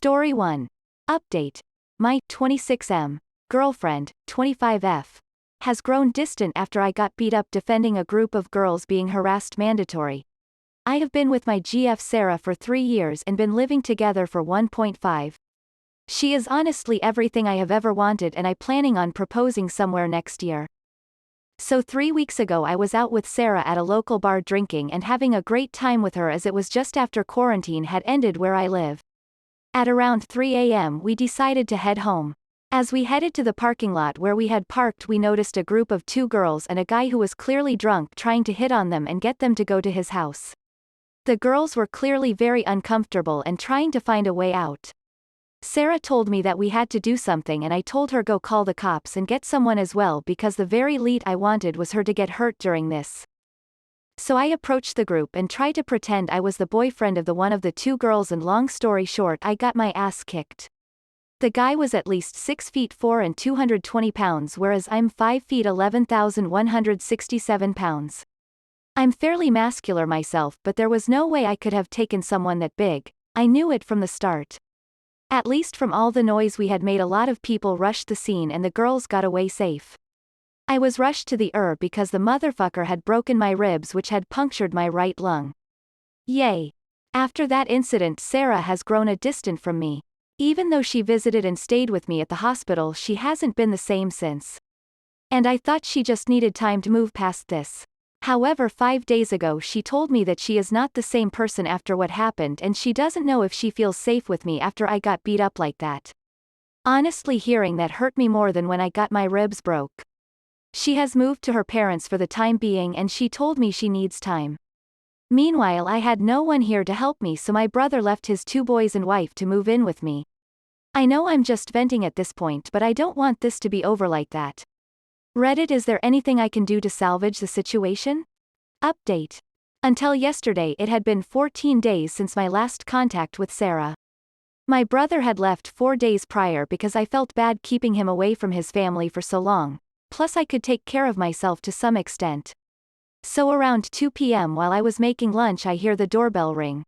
Story 1. Update. My 26M girlfriend, 25F, has grown distant after I got beat up defending a group of girls being harassed mandatory. I have been with my GF Sarah for 3 years and been living together for 1.5. She is honestly everything I have ever wanted and I planning on proposing somewhere next year. So 3 weeks ago I was out with Sarah at a local bar drinking and having a great time with her as it was just after quarantine had ended where I live. At around 3 a.m. we decided to head home. As we headed to the parking lot where we had parked we noticed a group of 2 girls and a guy who was clearly drunk trying to hit on them and get them to go to his house. The girls were clearly very uncomfortable and trying to find a way out. Sarah told me that we had to do something and I told her go call the cops and get someone as well because the very least I wanted was her to get hurt during this. So I approached the group and tried to pretend I was the boyfriend of one of the 2 girls and long story short I got my ass kicked. The guy was at least 6 feet 4 and 220 pounds whereas I'm 5 feet 11,167 pounds. I'm fairly muscular myself but there was no way I could have taken someone that big, I knew it from the start. At least from all the noise we had made a lot of people rushed the scene and the girls got away safe. I was rushed to the ER because the motherfucker had broken my ribs which had punctured my right lung. Yay. After that incident Sarah has grown a distant from me. Even though she visited and stayed with me at the hospital she hasn't been the same since. And I thought she just needed time to move past this. However 5 days ago she told me that she is not the same person after what happened and she doesn't know if she feels safe with me after I got beat up like that. Honestly hearing that hurt me more than when I got my ribs broke. She has moved to her parents for the time being and she told me she needs time. Meanwhile I had no one here to help me so my brother left his 2 boys and wife to move in with me. I know I'm just venting at this point but I don't want this to be over like that. Reddit, is there anything I can do to salvage the situation? Update. Until yesterday it had been 14 days since my last contact with Sarah. My brother had left 4 days prior because I felt bad keeping him away from his family for so long, plus I could take care of myself to some extent. So around 2 p.m. while I was making lunch I hear the doorbell ring.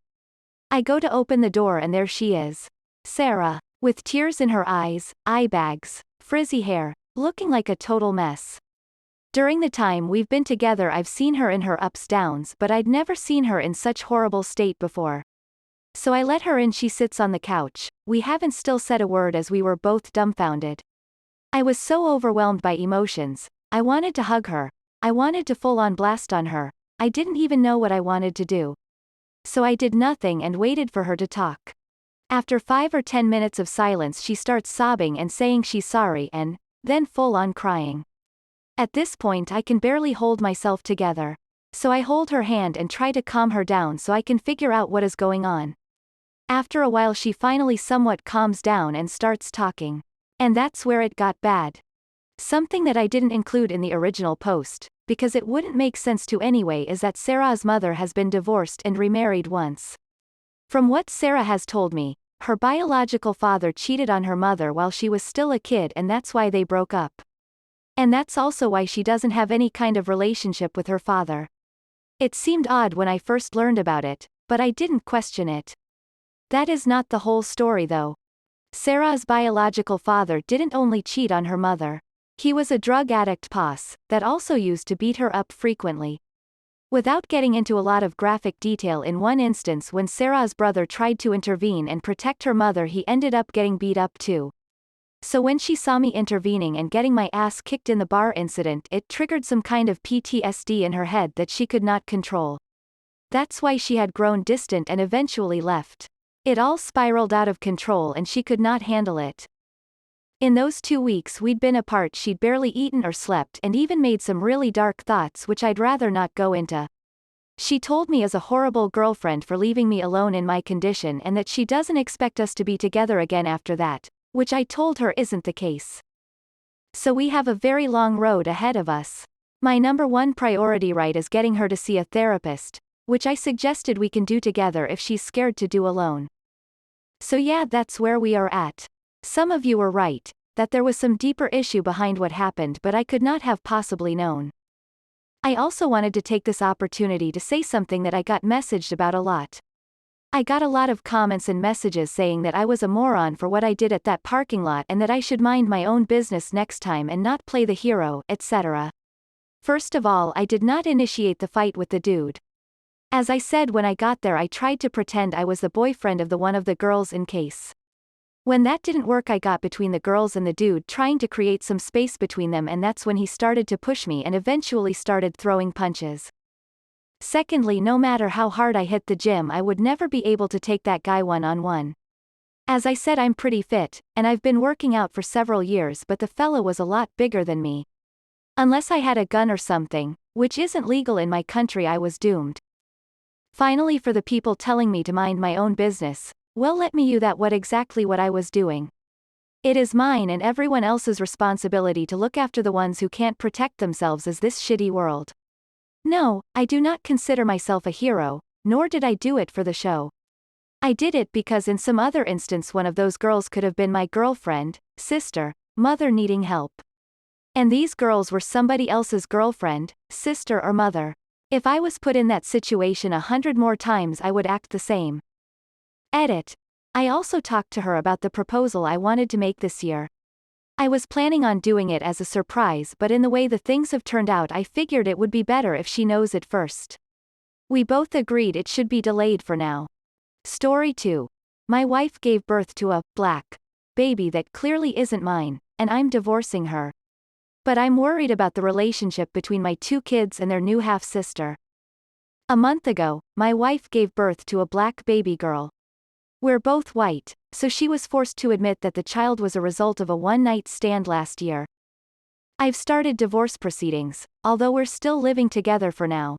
I go to open the door and there she is. Sarah, with tears in her eyes, eye bags, frizzy hair, looking like a total mess. During the time we've been together I've seen her in her ups downs but I'd never seen her in such horrible state before. So I let her in. She sits on the couch, we haven't still said a word as we were both dumbfounded. I was so overwhelmed by emotions, I wanted to hug her, I wanted to full on blast on her, I didn't even know what I wanted to do. So I did nothing and waited for her to talk. After 5 or 10 minutes of silence she starts sobbing and saying she's sorry and then full on crying. At this point I can barely hold myself together. So I hold her hand and try to calm her down so I can figure out what is going on. After a while she finally somewhat calms down and starts talking. And that's where it got bad. Something that I didn't include in the original post, because it wouldn't make sense to anyway, is that Sarah's mother has been divorced and remarried once. From what Sarah has told me, her biological father cheated on her mother while she was still a kid and that's why they broke up. And that's also why she doesn't have any kind of relationship with her father. It seemed odd when I first learned about it, but I didn't question it. That is not the whole story though. Sarah's biological father didn't only cheat on her mother. He was a drug addict boss that also used to beat her up frequently. Without getting into a lot of graphic detail, in one instance when Sarah's brother tried to intervene and protect her mother he ended up getting beat up too. So when she saw me intervening and getting my ass kicked in the bar incident it triggered some kind of PTSD in her head that she could not control. That's why she had grown distant and eventually left. It all spiraled out of control and she could not handle it. In those 2 weeks we'd been apart she'd barely eaten or slept and even made some really dark thoughts which I'd rather not go into. She told me as a horrible girlfriend for leaving me alone in my condition and that she doesn't expect us to be together again after that, which I told her isn't the case. So we have a very long road ahead of us. My number 1 priority right is getting her to see a therapist, which I suggested we can do together if she's scared to do alone. So yeah, that's where we are at. Some of you were right, that there was some deeper issue behind what happened but I could not have possibly known. I also wanted to take this opportunity to say something that I got messaged about a lot. I got a lot of comments and messages saying that I was a moron for what I did at that parking lot and that I should mind my own business next time and not play the hero, etc. First of all, I did not initiate the fight with the dude. As I said when I got there, I tried to pretend I was the boyfriend of one of the girls in case. When that didn't work, I got between the girls and the dude, trying to create some space between them, and that's when he started to push me and eventually started throwing punches. Secondly, no matter how hard I hit the gym, I would never be able to take that guy one-on-one. As I said, I'm pretty fit, and I've been working out for several years, but the fella was a lot bigger than me. Unless I had a gun or something, which isn't legal in my country, I was doomed. Finally, for the people telling me to mind my own business, well, let me you that what exactly what I was doing. It is mine and everyone else's responsibility to look after the ones who can't protect themselves in this shitty world. No, I do not consider myself a hero, nor did I do it for the show. I did it because in some other instance one of those girls could have been my girlfriend, sister, mother needing help. And these girls were somebody else's girlfriend, sister or mother. If I was put in that situation 100 more times, I would act the same. Edit. I also talked to her about the proposal I wanted to make this year. I was planning on doing it as a surprise, but in the way the things have turned out, I figured it would be better if she knows it first. We both agreed it should be delayed for now. Story 2. My wife gave birth to a black baby that clearly isn't mine, and I'm divorcing her. But I'm worried about the relationship between my 2 kids and their new half-sister. A month ago, my wife gave birth to a black baby girl. We're both white, so she was forced to admit that the child was a result of a one-night stand last year. I've started divorce proceedings, although we're still living together for now.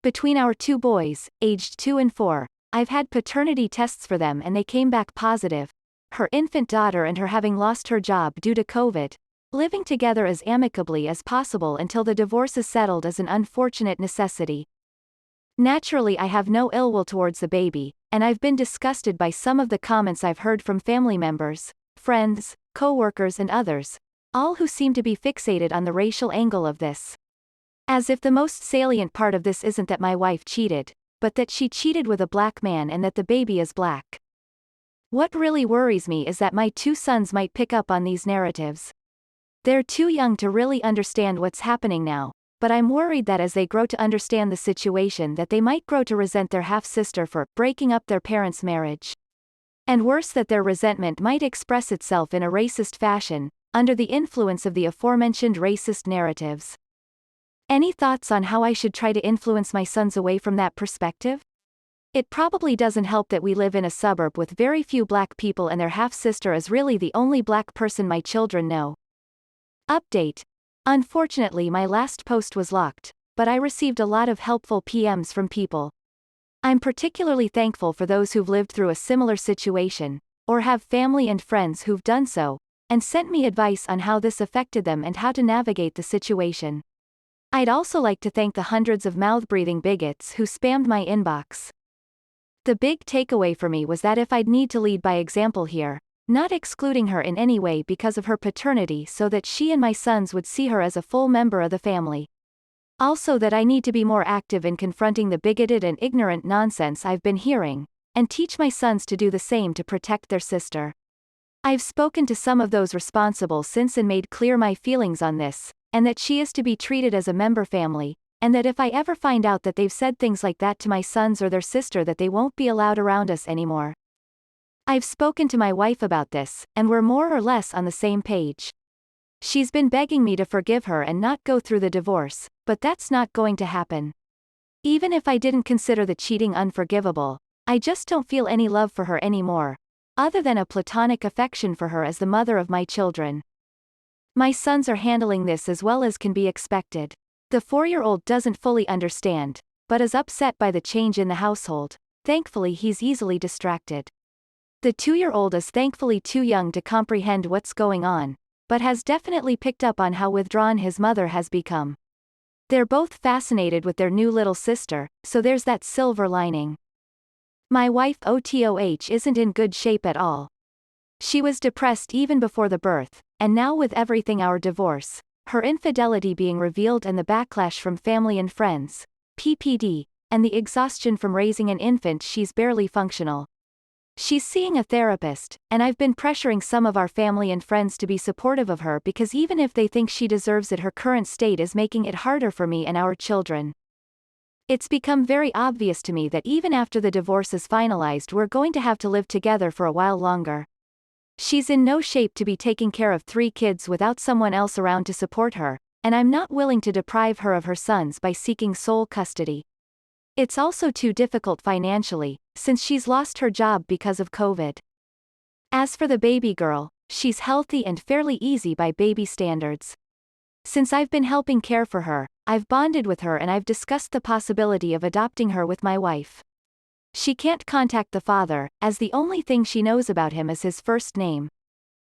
Between our 2 boys, aged 2 and 4, I've had paternity tests for them and they came back positive. Her infant daughter and her having lost her job due to COVID. Living together as amicably as possible until the divorce is settled is an unfortunate necessity. Naturally, I have no ill will towards the baby, and I've been disgusted by some of the comments I've heard from family members, friends, co-workers and others, all who seem to be fixated on the racial angle of this. As if the most salient part of this isn't that my wife cheated, but that she cheated with a black man and that the baby is black. What really worries me is that my 2 sons might pick up on these narratives. They're too young to really understand what's happening now, but I'm worried that as they grow to understand the situation, that they might grow to resent their half-sister for breaking up their parents' marriage. And worse, that their resentment might express itself in a racist fashion, under the influence of the aforementioned racist narratives. Any thoughts on how I should try to influence my sons away from that perspective? It probably doesn't help that we live in a suburb with very few black people and their half-sister is really the only black person my children know. Update. Unfortunately, my last post was locked, but I received a lot of helpful PMs from people. I'm particularly thankful for those who've lived through a similar situation, or have family and friends who've done so, and sent me advice on how this affected them and how to navigate the situation. I'd also like to thank the hundreds of mouth-breathing bigots who spammed my inbox. The big takeaway for me was that if I'd need to lead by example here, not excluding her in any way because of her paternity, so that she and my sons would see her as a full member of the family. Also that I need to be more active in confronting the bigoted and ignorant nonsense I've been hearing, and teach my sons to do the same to protect their sister. I've spoken to some of those responsible since and made clear my feelings on this, and that she is to be treated as a member family, and that if I ever find out that they've said things like that to my sons or their sister, that they won't be allowed around us anymore. I've spoken to my wife about this, and we're more or less on the same page. She's been begging me to forgive her and not go through the divorce, but that's not going to happen. Even if I didn't consider the cheating unforgivable, I just don't feel any love for her anymore, other than a platonic affection for her as the mother of my children. My sons are handling this as well as can be expected. The 4-year-old doesn't fully understand, but is upset by the change in the household. Thankfully, he's easily distracted. The 2-year-old is thankfully too young to comprehend what's going on, but has definitely picked up on how withdrawn his mother has become. They're both fascinated with their new little sister, so there's that silver lining. My wife OTOH isn't in good shape at all. She was depressed even before the birth, and now with everything our divorce, her infidelity being revealed and the backlash from family and friends, PPD, and the exhaustion from raising an infant she's barely functional. She's seeing a therapist, and I've been pressuring some of our family and friends to be supportive of her because even if they think she deserves it, her current state is making it harder for me and our children. It's become very obvious to me that even after the divorce is finalized, we're going to have to live together for a while longer. She's in no shape to be taking care of 3 kids without someone else around to support her, and I'm not willing to deprive her of her sons by seeking sole custody. It's also too difficult financially, since she's lost her job because of COVID. As for the baby girl, she's healthy and fairly easy by baby standards. Since I've been helping care for her, I've bonded with her and I've discussed the possibility of adopting her with my wife. She can't contact the father, as the only thing she knows about him is his first name.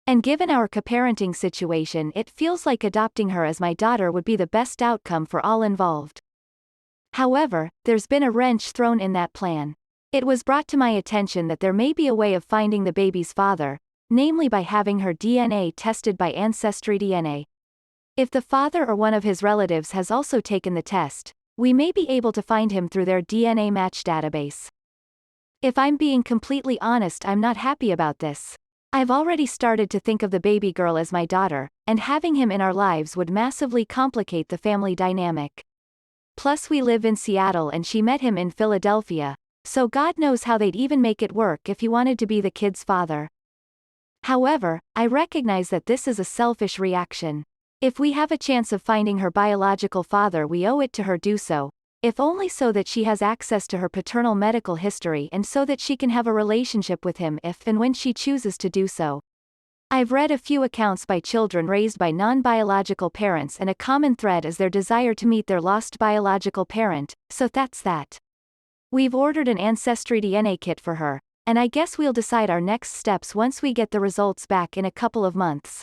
And given our co-parenting situation, it feels like adopting her as my daughter would be the best outcome for all involved. However, there's been a wrench thrown in that plan. It was brought to my attention that there may be a way of finding the baby's father, namely by having her DNA tested by Ancestry DNA. If the father or one of his relatives has also taken the test, we may be able to find him through their DNA match database. If I'm being completely honest, I'm not happy about this. I've already started to think of the baby girl as my daughter, and having him in our lives would massively complicate the family dynamic. Plus we live in Seattle and she met him in Philadelphia, so God knows how they'd even make it work if he wanted to be the kid's father. However, I recognize that this is a selfish reaction. If we have a chance of finding her biological father, we owe it to her do so, if only so that she has access to her paternal medical history and so that she can have a relationship with him if and when she chooses to do so. I've read a few accounts by children raised by non-biological parents, and a common thread is their desire to meet their lost biological parent, so that's that. We've ordered an Ancestry DNA kit for her, and I guess we'll decide our next steps once we get the results back in a couple of months.